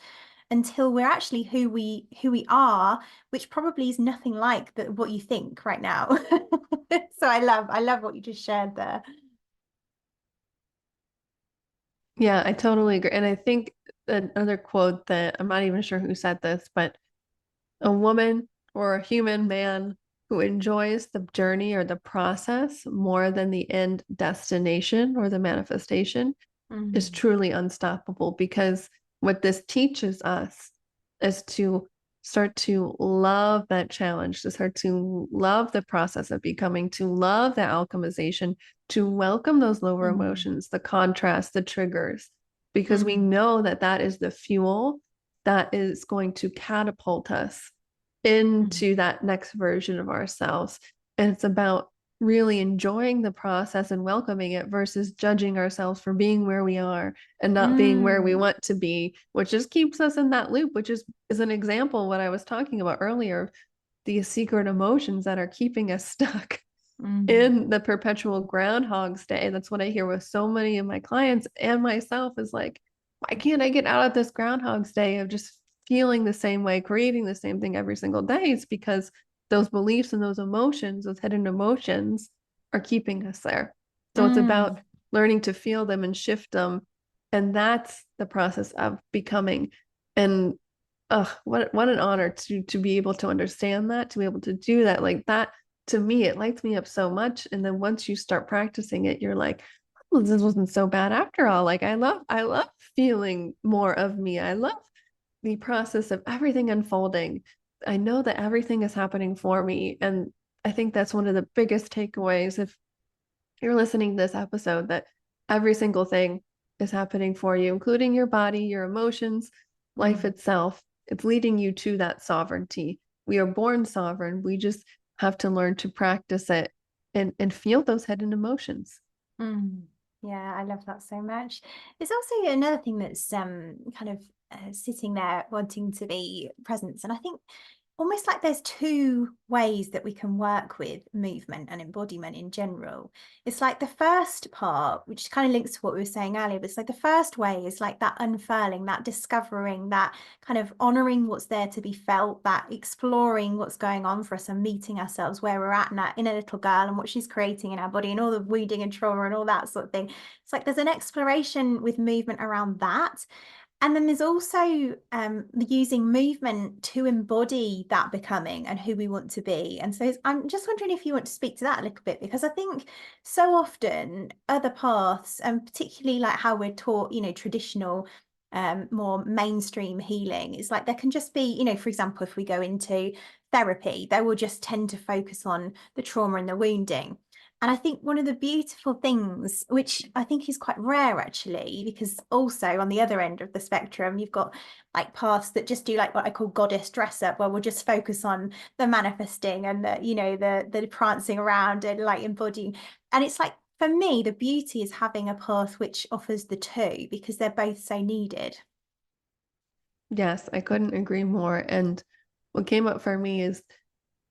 until we're actually who we are, which probably is nothing like what you think right now. So I love what you just shared there. Yeah, I totally agree. And I think another quote that I'm not even sure who said this, but a woman or a human man who enjoys the journey or the process more than the end destination or the manifestation is truly unstoppable. Because what this teaches us is to start to love that challenge, to start to love the process of becoming, to love the alchemization, to welcome those lower emotions, the contrast, the triggers, because we know that that is the fuel that is going to catapult us into that next version of ourselves. And it's about really enjoying the process and welcoming it versus judging ourselves for being where we are and not being where we want to be, which just keeps us in that loop, which is an example what I was talking about earlier, these secret emotions that are keeping us stuck in the perpetual Groundhog's Day. That's what I hear with so many of my clients and myself, is like, why can't I get out of this Groundhog's Day of just feeling the same way, creating the same thing every single day? It's because those beliefs and those emotions, those hidden emotions, are keeping us there. So it's about learning to feel them and shift them. And that's the process of becoming. And what an honor to be able to understand that, to be able to do that. Like that, to me, it lights me up so much. And then once you start practicing it, you're like, oh, this wasn't so bad after all. Like I love feeling more of me. I love the process of everything unfolding. I know that everything is happening for me. And I think that's one of the biggest takeaways if you're listening to this episode, that every single thing is happening for you, including your body, your emotions, life itself. It's leading you to that sovereignty. We are born sovereign. We just have to learn to practice it and feel those hidden emotions. Yeah, I love that so much. There's also another thing that's kind of sitting there wanting to be present. And I think almost like there's two ways that we can work with movement and embodiment in general. It's like the first part, which kind of links to what we were saying earlier, but it's like the first way is like that unfurling, that discovering, that kind of honoring what's there to be felt, that exploring what's going on for us and meeting ourselves where we're at in a little girl and what she's creating in our body and all the wounding and trauma and all that sort of thing. It's like there's an exploration with movement around that. And then there's also using movement to embody that becoming and who we want to be. And so I'm just wondering if you want to speak to that a little bit, because I think so often other paths, and particularly like how we're taught, traditional, more mainstream healing, is like there can just be, for example, if we go into therapy, they will just tend to focus on the trauma and the wounding. And I think one of the beautiful things, which I think is quite rare actually, because also on the other end of the spectrum, you've got like paths that just do like what I call goddess dress up, where we'll just focus on the manifesting and the prancing around and like embodying. And it's like, for me, the beauty is having a path which offers the two, because they're both so needed. Yes, I couldn't agree more. And what came up for me is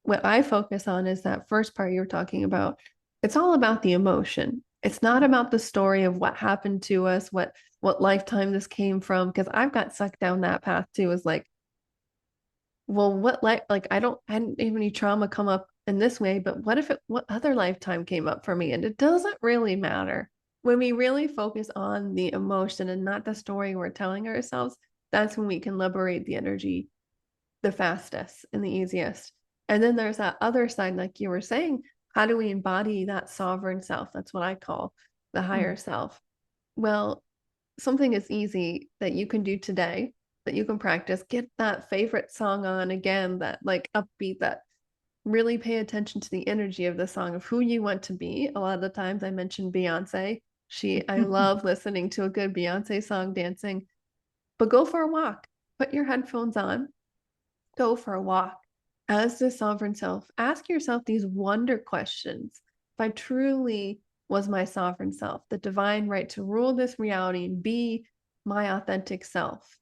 what I focus on is that first part you were talking about. It's all about the emotion. It's not about the story of what happened to us, what lifetime this came from, because I've got sucked down that path too. Is like, well, what like I didn't have any trauma come up in this way, but what other lifetime came up for me? And it doesn't really matter. When we really focus on the emotion and not the story we're telling ourselves, that's when we can liberate the energy the fastest and the easiest. And then there's that other side, like you were saying, how do we embody that sovereign self? That's what I call the higher self. Well, something is easy that you can do today, that you can practice. Get that favorite song on again, that like upbeat, that really pay attention to the energy of the song, of who you want to be. A lot of the times I mentioned Beyonce. I love listening to a good Beyonce song, dancing. But go for a walk. Put your headphones on. Go for a walk. As the sovereign self, ask yourself these wonder questions. If I truly was my sovereign self, the divine right to rule this reality and be my authentic self,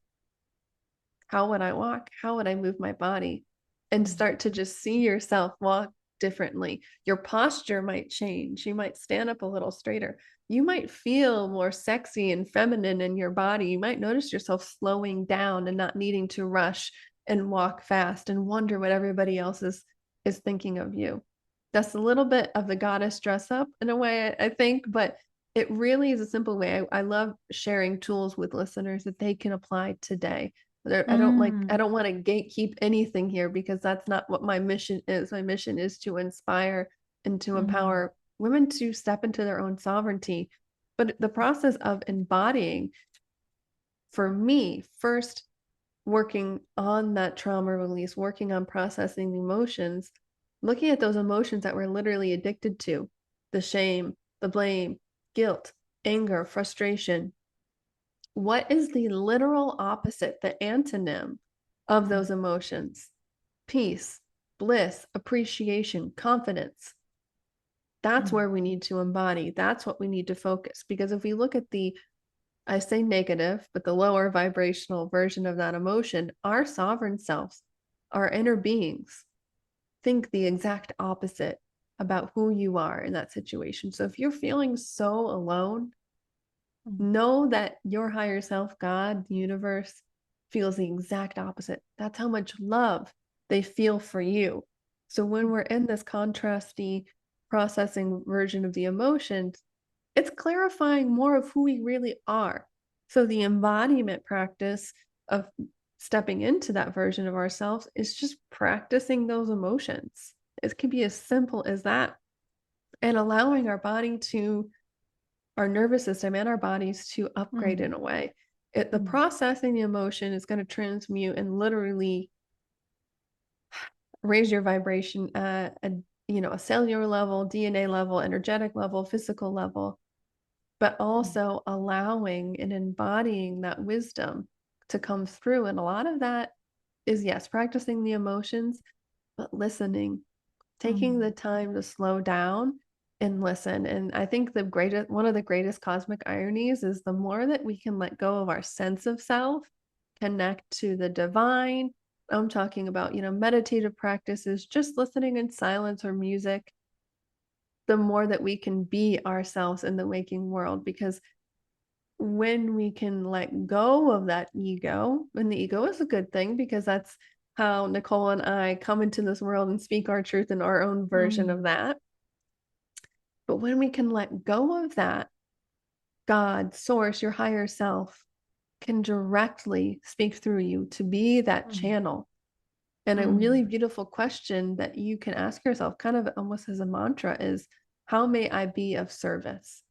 how would I walk? How would I move my body? And start to just see yourself walk differently. Your posture might change. You might stand up a little straighter. You might feel more sexy and feminine in your body. You might notice yourself slowing down and not needing to rush and walk fast and wonder what everybody else is thinking of you. That's a little bit of the goddess dress up in a way, I think, but it really is a simple way. I love sharing tools with listeners that they can apply today. I don't want to gatekeep anything here, because that's not what my mission is. My mission is to inspire and to empower women to step into their own sovereignty. But the process of embodying, for me, first working on that trauma release, working on processing the emotions, looking at those emotions that we're literally addicted to, the shame, the blame, guilt, anger, frustration. What is the literal opposite, the antonym of those emotions? Peace, bliss, appreciation, confidence. That's where we need to embody. That's what we need to focus. Because if we look at I say negative, but the lower vibrational version of that emotion, our sovereign selves, our inner beings, think the exact opposite about who you are in that situation. So if you're feeling so alone, know that your higher self, God, the universe, feels the exact opposite. That's how much love they feel for you. So when we're in this contrasty processing version of the emotions, it's clarifying more of who we really are. So the embodiment practice of stepping into that version of ourselves is just practicing those emotions. It can be as simple as that, and allowing our nervous system and our bodies to upgrade in a way. The processing the emotion is going to transmute and literally raise your vibration at a cellular level, DNA level, energetic level, physical level, but also allowing and embodying that wisdom to come through. And a lot of that is, yes, practicing the emotions, but listening, taking the time to slow down and listen. And I think one of the greatest cosmic ironies is the more that we can let go of our sense of self, connect to the divine. I'm talking about, meditative practices, just listening in silence or music, the more that we can be ourselves in the waking world. Because when we can let go of that ego, and the ego is a good thing because that's how Nicole and I come into this world and speak our truth in our own version of that. But when we can let go of that, God, source, your higher self can directly speak through you to be that channel. And a really beautiful question that you can ask yourself, kind of almost as a mantra, is how may I be of service?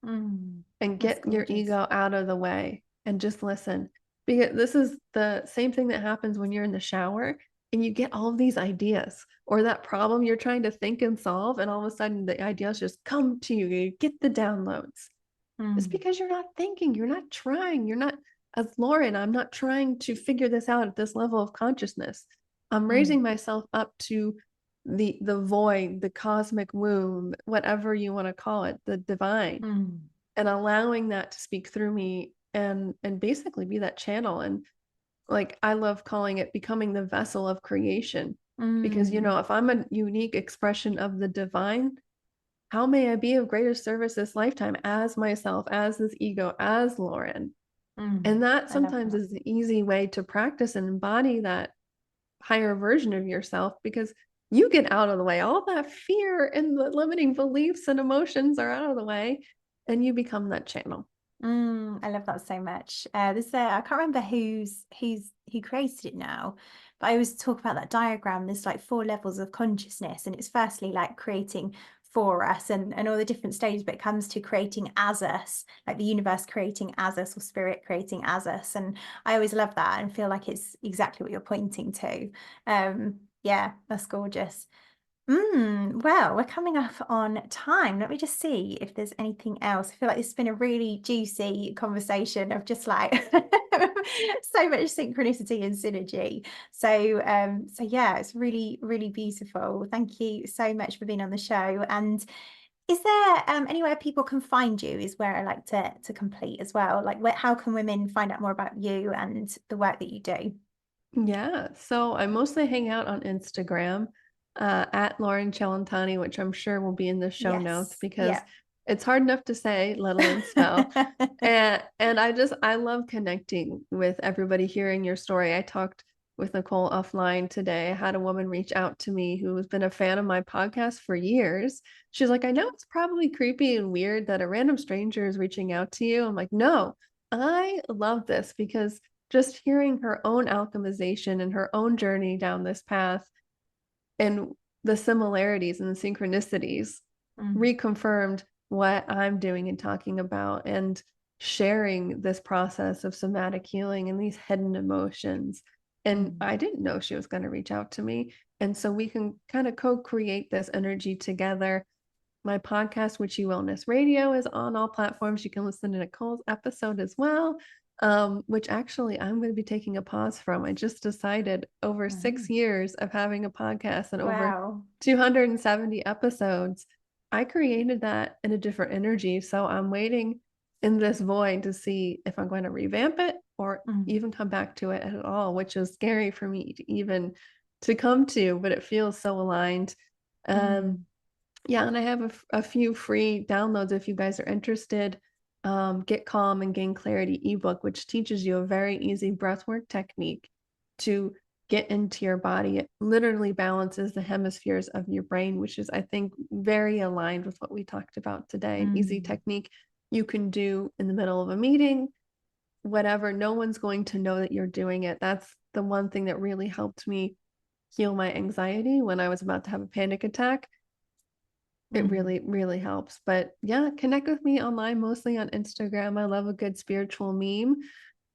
And get your ego out of the way and just listen. Because this is the same thing that happens when you're in the shower and you get all of these ideas, or that problem you're trying to think and solve, and all of a sudden the ideas just come to you. You get the downloads. It's because you're not thinking, you're not trying, you're not, as Loren, I'm not trying to figure this out at this level of consciousness. I'm raising myself up to the void, the cosmic womb, whatever you want to call it, the divine, and allowing that to speak through me and basically be that channel. And like, I love calling it becoming the vessel of creation, because if I'm a unique expression of the divine, how may I be of greater service this lifetime as myself, as this ego, as Loren? And that sometimes is an easy way to practice and embody that higher version of yourself, because you get out of the way. All that fear and the limiting beliefs and emotions are out of the way, and you become that channel. I love that so much. I can't remember who created it now, but I always talk about that diagram. There's like 4 levels of consciousness, and it's firstly like creating for us and all the different stages, but it comes to creating as us, like the universe creating as us, or spirit creating as us. And I always love that and feel like it's exactly what you're pointing to. Yeah, that's gorgeous. Well, we're coming up on time. Let me just see if there's anything else. I feel like this has been a really juicy conversation of just like so much synchronicity and synergy. So yeah, it's really, really beautiful. Thank you so much for being on the show. And is there anywhere people can find you, is where I like to complete as well? Like, how can women find out more about you and the work that you do? Yeah, so I mostly hang out on Instagram at Loren Cellentani, which I'm sure will be in the show notes, because it's hard enough to say, let alone spell. and I love connecting with everybody, hearing your story. I talked with Nicole offline today. I had a woman reach out to me who has been a fan of my podcast for years. She's like, I know it's probably creepy and weird that a random stranger is reaching out to you. I'm like, no, I love this, because just hearing her own alchemization and her own journey down this path, and the similarities and the synchronicities reconfirmed what I'm doing and talking about, and sharing this process of somatic healing and these hidden emotions. And I didn't know she was going to reach out to me. And so we can kind of co-create this energy together. My podcast, Witchy Wellness Radio, is on all platforms. You can listen to Nicole's episode as well, which actually I'm going to be taking a pause from. I just decided, over 6 years of having a podcast and over 270 episodes, I created that in a different energy. So I'm waiting in this void to see if I'm going to revamp it or even come back to it at all, which is scary for me to even to come to, but it feels so aligned. Yeah, and I have a few free downloads if you guys are interested. Get Calm and Gain Clarity ebook, which teaches you a very easy breathwork technique to get into your body. It literally balances the hemispheres of your brain, which is, I think, very aligned with what we talked about today. An easy technique you can do in the middle of a meeting, whatever. No one's going to know that you're doing it. That's the one thing that really helped me heal my anxiety when I was about to have a panic attack. It really, really helps. But yeah, connect with me online, mostly on Instagram. I love a good spiritual meme.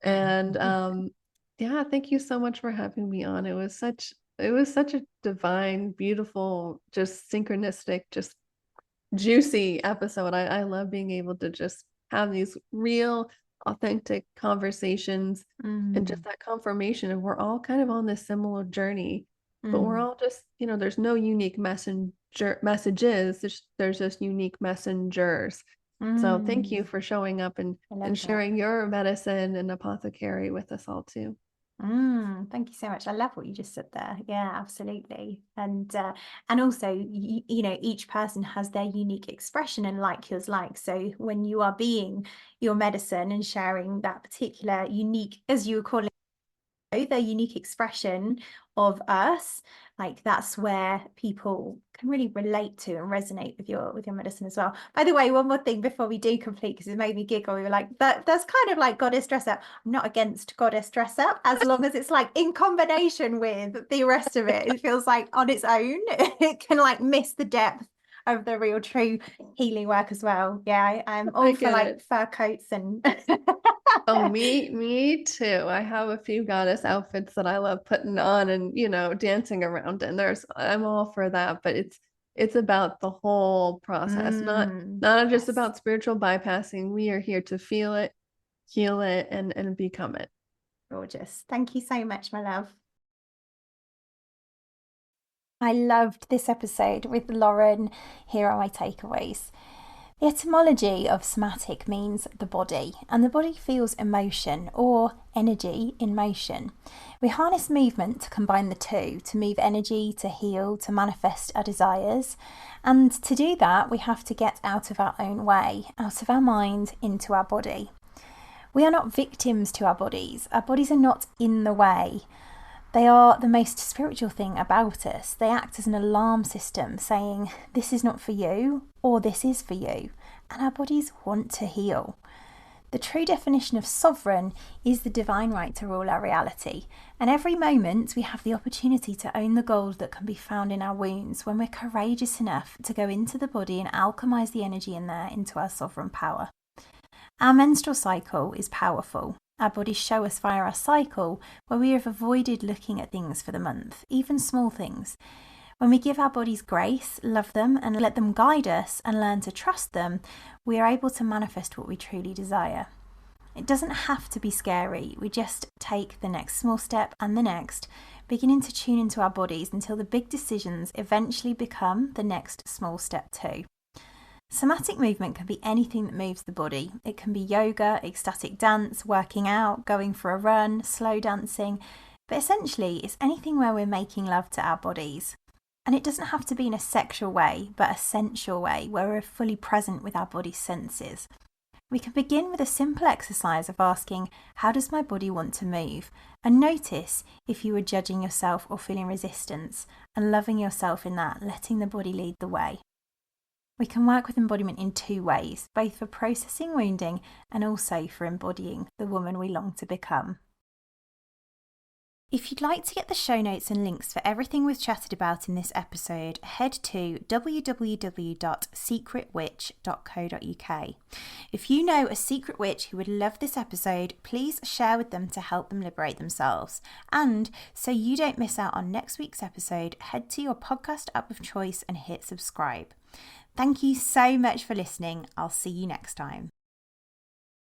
And yeah, thank you so much for having me on. It was such a divine, beautiful, just synchronistic, just juicy episode. I love being able to just have these real, authentic conversations and just that confirmation of we're all kind of on this similar journey, but we're all just, there's no unique messages. There's just unique messengers. So thank you for showing up and sharing your medicine and apothecary with us all too. Thank you so much. I love what you just said there. Yeah, absolutely. And also, each person has their unique expression and like yours like. So when you are being your medicine and sharing that particular unique, as you were calling it, their unique expression of us, like that's where people can really relate to and resonate with your medicine as well. By the way, one more thing before we do complete, because it made me giggle. We were like, that's kind of like goddess dress up. I'm not against goddess dress up as long as it's like in combination with the rest of it. It feels like on its own it can like miss the depth of the real true healing work as well. Yeah, I'm all for like fur coats and Oh, me too. I have a few goddess outfits that I love putting on and, dancing around in. I'm all for that, but it's about the whole process, not just about spiritual bypassing. We are here to feel it, heal it, and become it. Gorgeous. Thank you so much, my love. I loved this episode with Loren. Here are my takeaways. The etymology of somatic means the body, and the body feels emotion or energy in motion. We harness movement to combine the two, to move energy, to heal, to manifest our desires. And to do that, we have to get out of our own way, out of our mind, into our body. We are not victims to our bodies. Our bodies are not in the way. They are the most spiritual thing about us. They act as an alarm system saying, this is not for you, or this is for you. And our bodies want to heal. The true definition of sovereign is the divine right to rule our reality. And every moment we have the opportunity to own the gold that can be found in our wounds when we're courageous enough to go into the body and alchemize the energy in there into our sovereign power. Our menstrual cycle is powerful. Our bodies show us via our cycle where we have avoided looking at things for the month, even small things. When we give our bodies grace, love them, and let them guide us and learn to trust them, we are able to manifest what we truly desire. It doesn't have to be scary. We just take the next small step and the next, beginning to tune into our bodies until the big decisions eventually become the next small step too. Somatic movement can be anything that moves the body. It can be yoga, ecstatic dance, working out, going for a run, slow dancing, but essentially it's anything where we're making love to our bodies. And it doesn't have to be in a sexual way, but a sensual way where we're fully present with our body's senses. We can begin with a simple exercise of asking, how does my body want to move? And notice if you are judging yourself or feeling resistance, and loving yourself in that, letting the body lead the way. We can work with embodiment in two ways, both for processing wounding and also for embodying the woman we long to become. If you'd like to get the show notes and links for everything we've chatted about in this episode, head to www.secretwitch.co.uk. If you know a secret witch who would love this episode, please share with them to help them liberate themselves. And so you don't miss out on next week's episode, head to your podcast app of choice and hit subscribe. Thank you so much for listening. I'll see you next time.